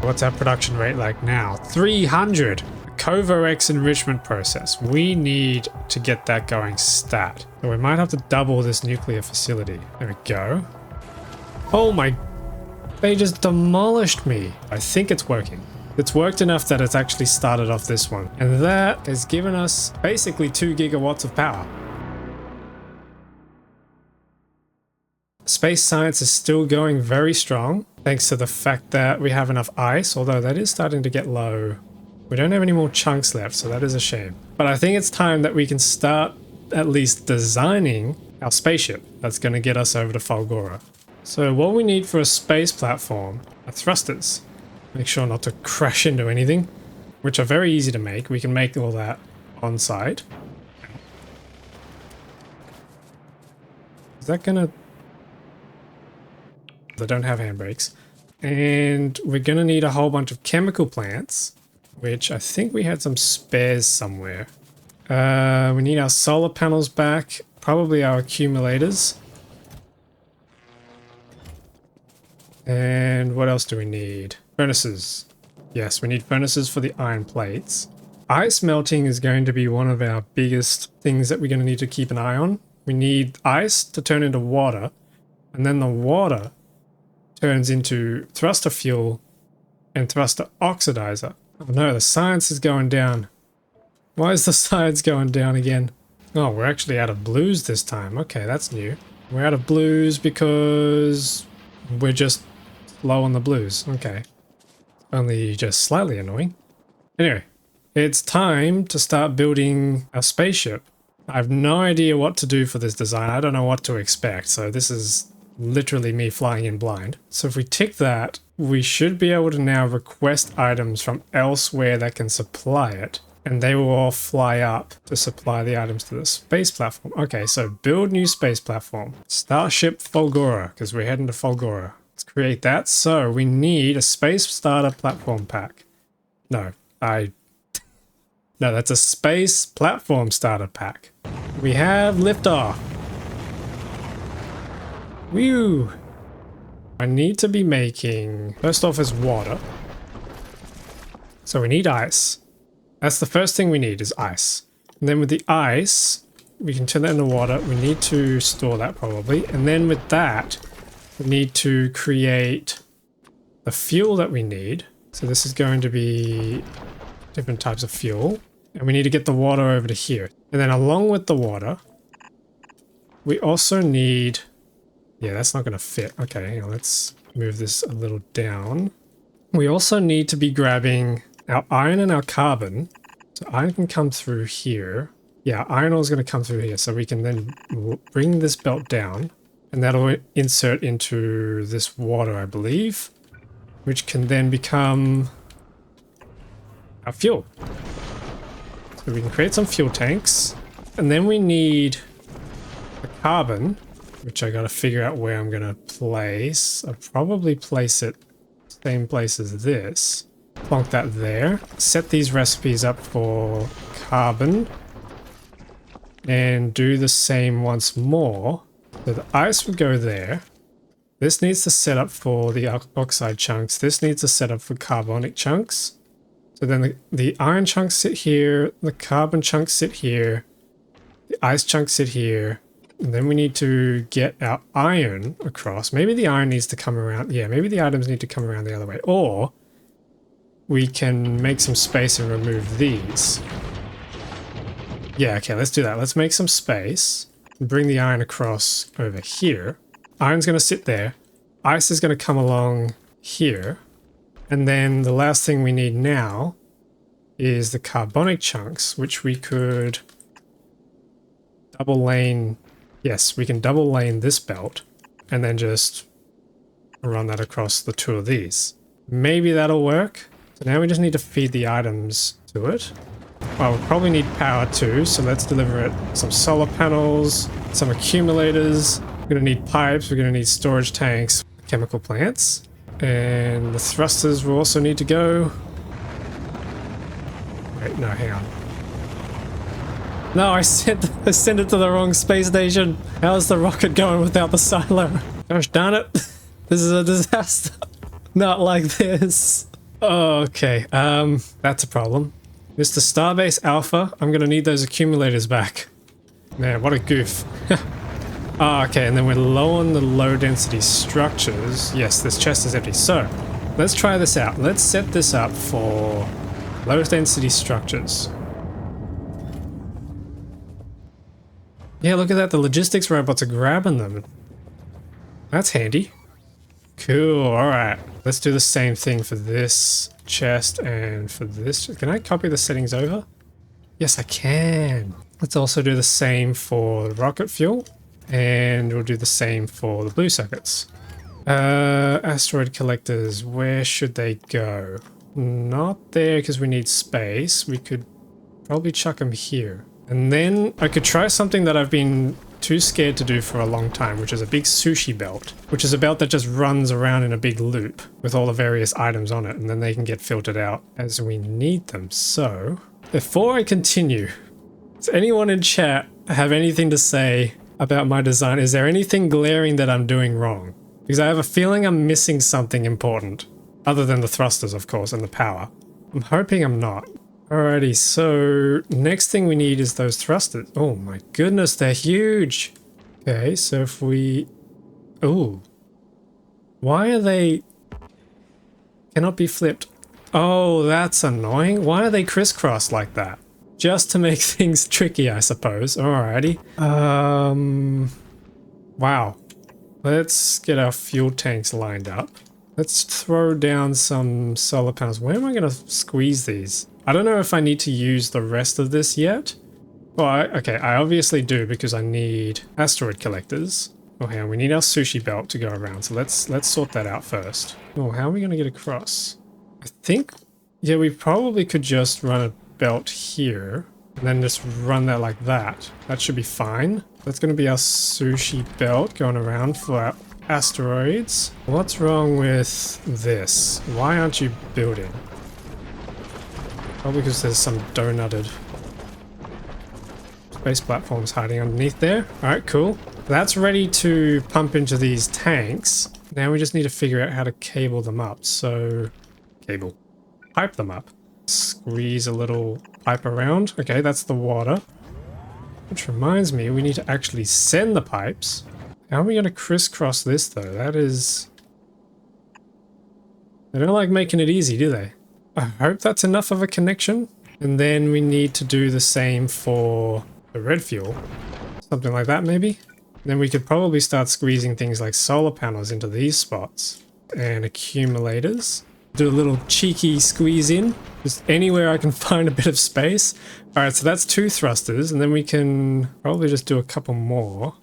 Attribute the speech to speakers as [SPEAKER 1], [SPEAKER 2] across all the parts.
[SPEAKER 1] What's our production rate like now? 300! Covorex enrichment process. We need to get that going stat. So we might have to double this nuclear facility. There we go. Oh my... They just demolished me. I think it's working. It's worked enough that it's actually started off this one. And that has given us basically 2 gigawatts of power. Space science is still going very strong, thanks to the fact that we have enough ice, although that is starting to get low. We don't have any more chunks left, so that is a shame. But I think it's time that we can start at least designing our spaceship that's going to get us over to Fulgora. So what we need for a space platform are thrusters. Make sure not to crash into anything, which are very easy to make. We can make all that on site. Is that gonna... They don't have handbrakes. And we're gonna need a whole bunch of chemical plants, which I think we had some spares somewhere. We need our solar panels back, probably our accumulators. And what else do we need? Furnaces. Yes, we need furnaces for the iron plates. Ice melting is going to be one of our biggest things that we're going to need to keep an eye on. We need ice to turn into water, and then the water turns into thruster fuel and thruster oxidizer. Oh no, the science is going down. Why is the science going down again? Oh, we're actually out of blues this time. Okay, that's new. We're out of blues because we're just low on the blues. Okay. Only just slightly annoying. Anyway, it's time to start building our spaceship. I have no idea what to do for this design. I don't know what to expect, so this is literally me flying in blind. So if we tick that, we should be able to now request items from elsewhere that can supply it, and they will all fly up to supply the items to the space platform. Okay, so build new space platform. Starship Fulgora, because we're heading to Fulgora. Let's create that. So we need a space starter platform pack. No, that's a space platform starter pack. We have liftoff. Whew. I need to be making, first off is water. So we need ice. That's the first thing we need is ice. And then with the ice, we can turn that into water. We need to store that probably. And then with that, we need to create the fuel that we need. So this is going to be different types of fuel. And we need to get the water over to here. And then along with the water, we also need... Yeah, that's not going to fit. Okay, let's move this a little down. We also need to be grabbing our iron and our carbon. So iron can come through here. Yeah, iron ore is going to come through here. So we can then bring this belt down. And that'll insert into this water, I believe. Which can then become our fuel. So we can create some fuel tanks. And then we need the carbon, which I got to figure out where I'm going to place. I'll probably place it same place as this. Plonk that there. Set these recipes up for carbon. And do the same once more. So the ice would go there. This needs to set up for the oxide chunks. This needs to set up for carbonic chunks. So then the iron chunks sit here. The carbon chunks sit here. The ice chunks sit here. And then we need to get our iron across. Maybe the iron needs to come around. Yeah, maybe the items need to come around the other way. Or we can make some space and remove these. Yeah, okay, let's do that. Let's make some space. Bring the iron across over here. Iron's going to sit there. Ice is going to come along here. And then the last thing we need now is the carbonic chunks, which we could double lane. Yes, we can double lane this belt and then just run that across the two of these. Maybe that'll work. So now we just need to feed the items to it. Well, we'll probably need power too, so let's deliver it some solar panels, some accumulators. We're going to need pipes, we're going to need storage tanks, chemical plants, and the thrusters will also need to go. Wait, no, hang on. No, I sent it to the wrong space station. How's the rocket going without the silo? Gosh darn it. This is a disaster. Not like this. Okay, that's a problem. Mr. Starbase Alpha, I'm gonna need those accumulators back. Man, what a goof. Ah, okay, and then we're low on the low density structures. Yes, this chest is empty. So, let's try this out. Let's set this up for low density structures. Yeah, look at that. The logistics robots are grabbing them. That's handy. Cool, alright. Let's do the same thing for this chest and for this. Can I copy the settings over? Yes, I can. Let's also do the same for the rocket fuel. And we'll do the same for the blue circuits. Asteroid collectors, where should they go? Not there because we need space. We could probably chuck them here. And then I could try something that I've been too scared to do for a long time, which is a big sushi belt, which is a belt that just runs around in a big loop with all the various items on it, and then they can get filtered out as we need them. So, before I continue, does anyone in chat have anything to say about my design? Is there anything glaring that I'm doing wrong? Because I have a feeling I'm missing something important, other than the thrusters, of course, and the power. I'm hoping I'm not. Alrighty, so next thing we need is those thrusters. Oh my goodness, they're huge. Okay, so if we... Ooh. Why are they... Cannot be flipped. Oh, that's annoying. Why are they crisscrossed like that? Just to make things tricky, I suppose. Alrighty. Wow. Let's get our fuel tanks lined up. Let's throw down some solar panels. Where am I going to squeeze these? I don't know if I need to use the rest of this yet. Well, okay, I obviously do because I need asteroid collectors. Oh, hang on, we need our sushi belt to go around, so let's sort that out first. Oh, how are we going to get across? I think, yeah, we probably could just run a belt here and then just run that like that. That should be fine. That's going to be our sushi belt going around for our asteroids. What's wrong with this? Why aren't you building? Probably because there's some donutted space platforms hiding underneath there. Alright, cool. That's ready to pump into these tanks. Now we just need to figure out how to cable them up. So, pipe them up. Squeeze a little pipe around. Okay, that's the water. Which reminds me, we need to actually send the pipes. How are we going to crisscross this though? That is... They don't like making it easy, do they? I hope that's enough of a connection. And then we need to do the same for the red fuel. Something like that maybe. Then we could probably start squeezing things like solar panels into these spots. And accumulators. Do a little cheeky squeeze in. Just anywhere I can find a bit of space. Alright, so that's 2 thrusters. And then we can probably just do a couple more.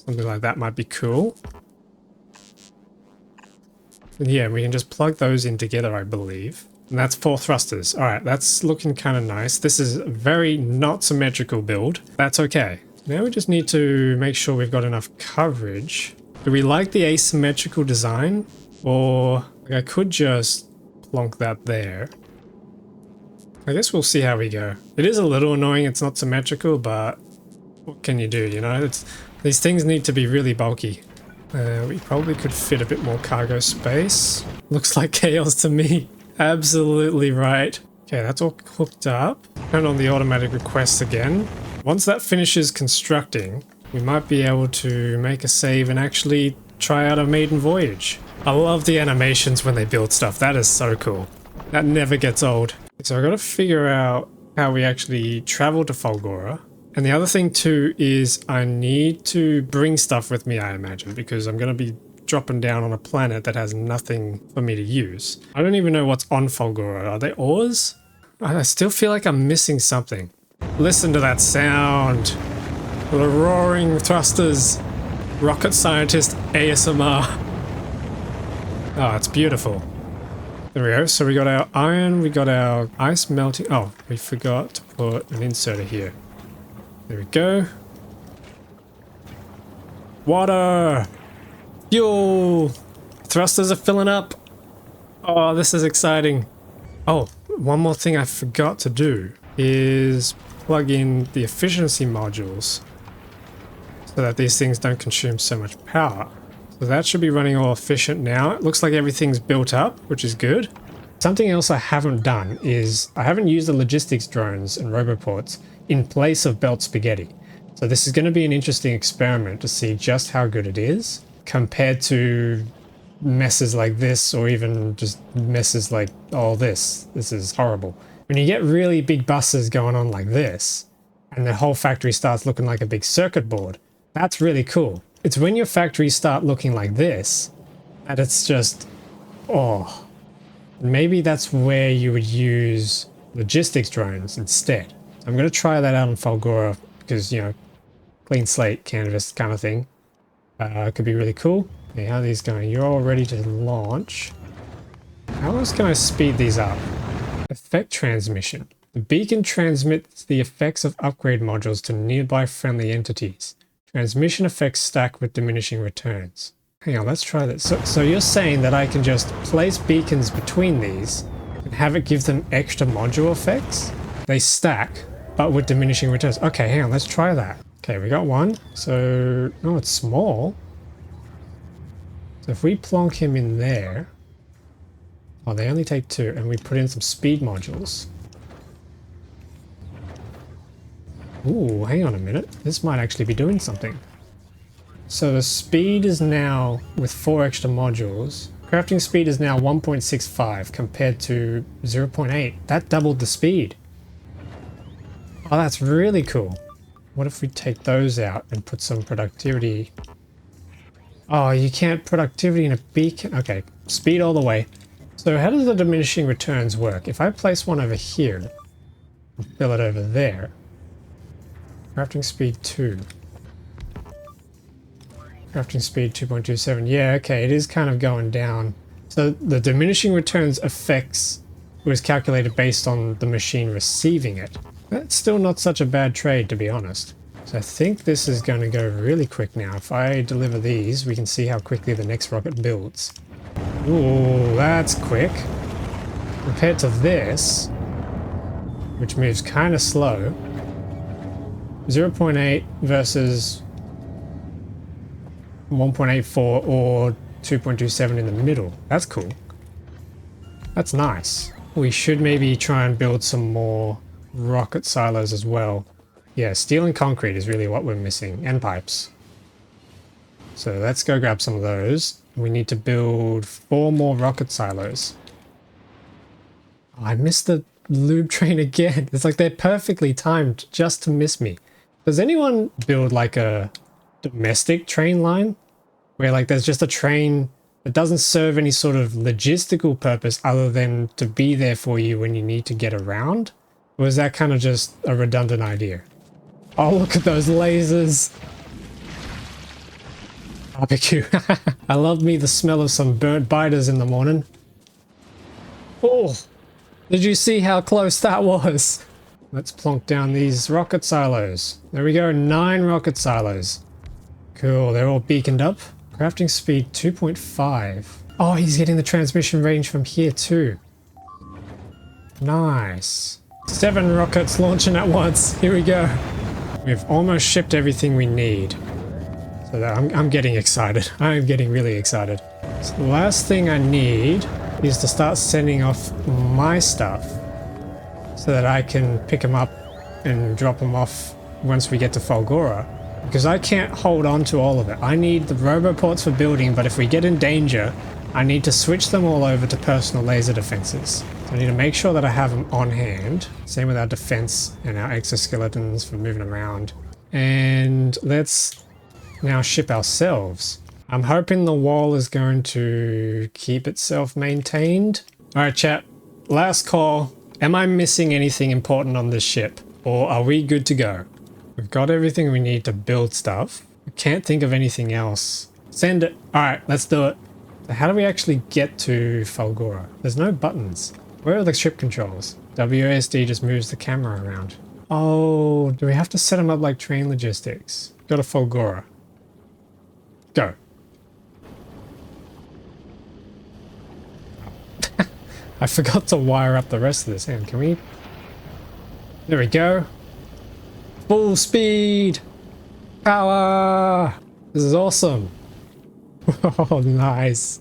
[SPEAKER 1] Something like that might be cool. And yeah, we can just plug those in together, I believe. And that's 4 thrusters. Alright, that's looking kind of nice. This is a very not symmetrical build. That's okay. Now we just need to make sure we've got enough coverage. Do we like the asymmetrical design? Or I could just plonk that there. I guess we'll see how we go. It is a little annoying it's not symmetrical, but what can you do, you know? These things need to be really bulky. We probably could fit a bit more cargo space. Looks like chaos to me. Absolutely right. Okay, that's all hooked up. Turn on the automatic requests again. Once that finishes constructing, we might be able to make a save and actually try out a maiden voyage. I love the animations when they build stuff. That is so cool. That never gets old. So I've got to figure out how we actually travel to Fulgora. And the other thing too is I need to bring stuff with me, I imagine, because I'm going to be dropping down on a planet that has nothing for me to use. I don't even know what's on Fulgora. Are they ores? I still feel like I'm missing something. Listen to that sound. The roaring thrusters. Rocket scientist ASMR. Oh, it's beautiful. There we go. So we got our iron, we got our ice melting. Oh, we forgot to put an inserter here. There we go. Water! Fuel! Thrusters are filling up! Oh, this is exciting. Oh, one more thing I forgot to do is plug in the efficiency modules so that these things don't consume so much power. So So that should be running all efficient now. It looks like everything's built up, which is good. Something else I haven't done is I haven't used the logistics drones and roboports in place of belt spaghetti. So this is going to be an interesting experiment to see just how good it is compared to messes like this, or even just messes like all this. This is horrible. When you get really big buses going on like this, and the whole factory starts looking like a big circuit board, that's really cool. It's when your factories start looking like this that it's just, oh, maybe that's where you would use logistics drones instead. I'm going to try that out on Fulgora because, you know, clean slate canvas kind of thing. Could be really cool. Okay, how are these going? You're all ready to launch. How else can I speed these up? Effect transmission. The beacon transmits the effects of upgrade modules to nearby friendly entities. Transmission effects stack with diminishing returns. Hang on, let's try this. So you're saying that I can just place beacons between these and have it give them extra module effects? They stack, but with diminishing returns. Okay, hang on, let's try that. Okay, we got one. So, no, it's small. So if we plonk him in there, oh, they only take 2, and we put in some speed modules. Ooh, hang on a minute. This might actually be doing something. So the speed is now, with 4 extra modules, crafting speed is now 1.65 compared to 0.8. That doubled the speed. Oh, that's really cool. What if we take those out and put some productivity? Oh, you can't productivity in a beacon. Okay, speed all the way. So how does the diminishing returns work? If I place one over here, and fill it over there, crafting speed 2. Crafting speed 2.27. Yeah, okay, it is kind of going down. So the diminishing returns effects was calculated based on the machine receiving it. That's still not such a bad trade, to be honest. So I think this is going to go really quick now. If I deliver these, we can see how quickly the next rocket builds. Ooh, that's quick. Compared to this, which moves kind of slow. 0.8 versus 1.84 or 2.27 in the middle. That's cool. That's nice. We should maybe try and build some more rocket silos as well. Yeah, steel and concrete is really what we're missing, and pipes. So let's go grab some of those. We need to build 4 more rocket silos. Oh, I missed the lube train again. It's like they're perfectly timed just to miss me. Does anyone build like a domestic train line? Where like there's just a train that doesn't serve any sort of logistical purpose other than to be there for you when you need to get around? Or is that kind of just a redundant idea? Oh, look at those lasers. Barbecue. I love me the smell of some burnt biters in the morning. Oh, did you see how close that was? Let's plonk down these rocket silos. There we go, 9 rocket silos. Cool, they're all beaconed up. Crafting speed 2.5. Oh, he's getting the transmission range from here too. Nice. 7 rockets launching at once. Here we go. We've almost shipped everything we need. So that I'm getting excited. I'm getting really excited. So the last thing I need is to start sending off my stuff so that I can pick them up and drop them off once we get to Fulgora. Because I can't hold on to all of it. I need the roboports for building, but if we get in danger, I need to switch them all over to personal laser defenses. So I need to make sure that I have them on hand. Same with our defense and our exoskeletons for moving around. And let's now ship ourselves. I'm hoping the wall is going to keep itself maintained. Alright chat, last call. Am I missing anything important on this ship? Or are we good to go? We've got everything we need to build stuff. I can't think of anything else. Send it. Alright, let's do it. So how do we actually get to Fulgora? There's no buttons. Where are the ship controls? WASD just moves the camera around. Oh, do we have to set them up like train logistics? Go to Fulgora. Go. I forgot to wire up the rest of this. Hang on, can we? There we go. Full speed! Power! This is awesome. Oh, nice.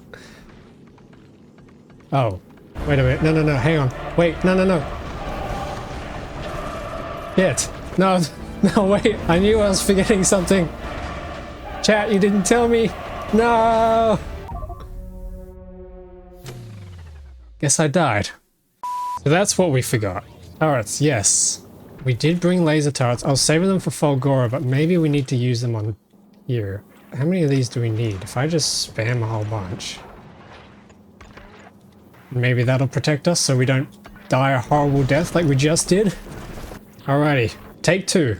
[SPEAKER 1] Oh, wait a minute. No, no, no. Hang on. Wait. No, no, no. Shit. No, no, wait. I knew I was forgetting something. Chat, you didn't tell me. No. Guess I died. So that's what we forgot. Turrets, yes. We did bring laser turrets. I was saving them for Fulgora, but maybe we need to use them on here. How many of these do we need? If I just spam a whole bunch. Maybe that'll protect us so we don't die a horrible death like we just did. Alrighty, take 2.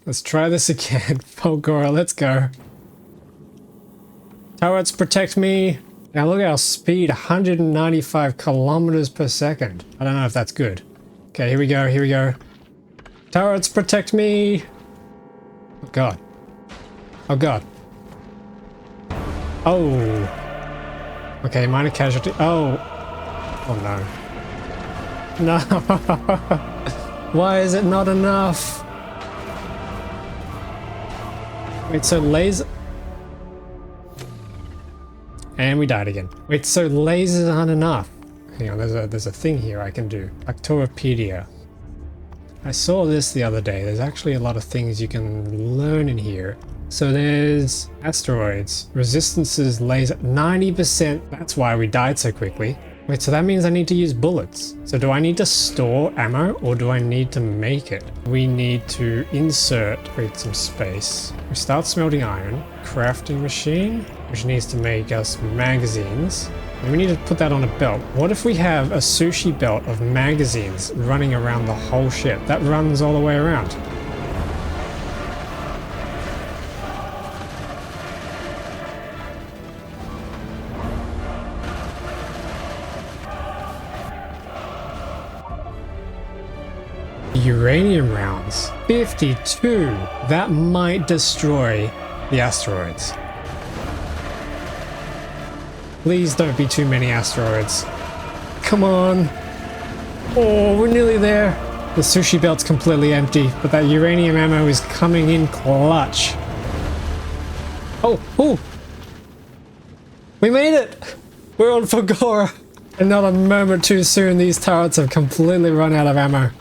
[SPEAKER 1] Let's try this again. Fulgora, let's go. Turrets, protect me. Now look at our speed, 195 kilometers per second. I don't know if that's good. Okay, here we go, here we go. Turrets, protect me. Oh god. Oh god. Oh. Okay, minor casualty. Oh. Oh no. No. Why is it not enough? Wait, so laser... And we died again. Wait, so lasers aren't enough. Hang on, there's a thing here I can do. Factorio. I saw this the other day. There's actually a lot of things you can learn in here. So there's asteroids, resistances, laser, 90%. That's why we died so quickly. Wait, so that means I need to use bullets. So do I need to store ammo or do I need to make it? We need to create some space. We start smelting iron, crafting machine, which needs to make us magazines. And we need to put that on a belt. What if we have a sushi belt of magazines running around the whole ship? That runs all the way around. Uranium rounds. 52. That might destroy the asteroids. Please don't be too many asteroids. Come on. Oh, we're nearly there. The sushi belt's completely empty, but that uranium ammo is coming in clutch. Oh, oh. We made it. We're on Fulgora. And not a moment too soon, these turrets have completely run out of ammo.